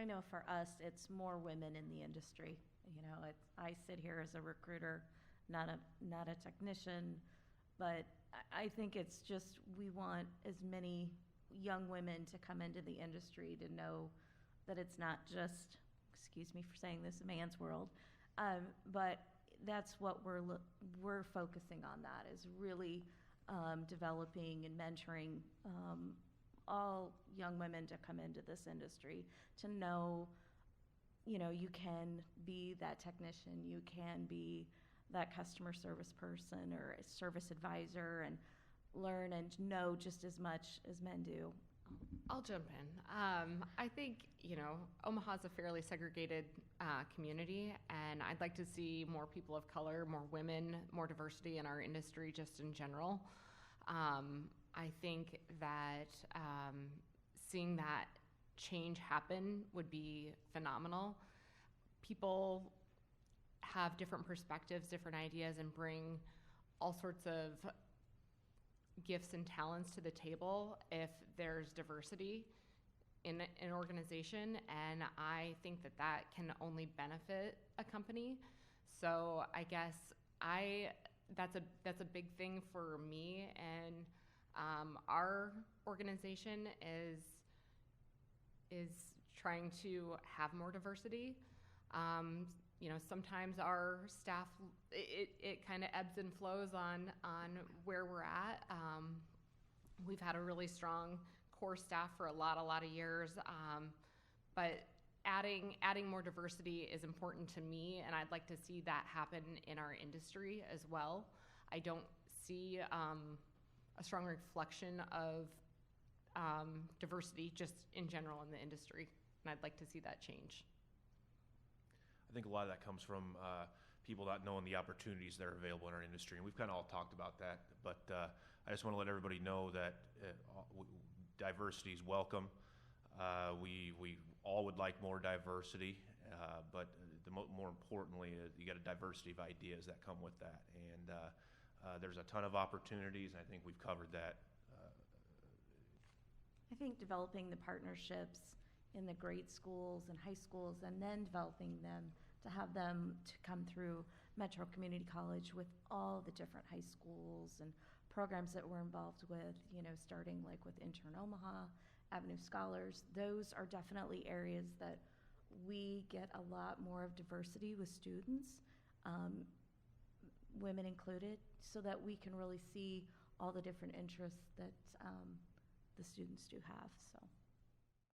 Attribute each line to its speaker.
Speaker 1: I know for us, it's more women in the industry. You know, I sit here as a recruiter, not a technician, but I think it's just, we want as many young women to come into the industry to know that it's not just, excuse me for saying this, a man's world, but that's what we're focusing on. That is really developing and mentoring all young women to come into this industry, to know, you know, you can be that technician, you can be that customer service person or a service advisor, and learn and know just as much as men do.
Speaker 2: I'll jump in. I think, Omaha's a fairly segregated community, and I'd like to see more people of color, more women, more diversity in our industry just in general. I think that seeing that change happen would be phenomenal. People have different perspectives, different ideas, and bring all sorts of gifts and talents to the table if there's diversity in an organization, and I think that that can only benefit a company. So I guess that's a big thing for me, and our organization is trying to have more diversity. Sometimes our staff, it kind of ebbs and flows on where we're at. We've had a really strong core staff for a lot of years, but adding more diversity is important to me, and I'd like to see that happen in our industry as well. I don't see a strong reflection of diversity just in general in the industry, and I'd like to see that change.
Speaker 3: I think a lot of that comes from people not knowing the opportunities that are available in our industry, and we've kind of all talked about that, but I just want to let everybody know that diversity is welcome. We all would like more diversity, but more importantly, you got a diversity of ideas that come with that, and there's a ton of opportunities, and I think we've covered that.
Speaker 1: I think developing the partnerships in the grade schools and high schools, and then developing them to have them to come through Metro Community College with all the different high schools and programs that we're involved with, starting like with Intern Omaha, Avenue Scholars. Those are definitely areas that we get a lot more of diversity with students, women included, so that we can really see all the different interests that the students do have. So.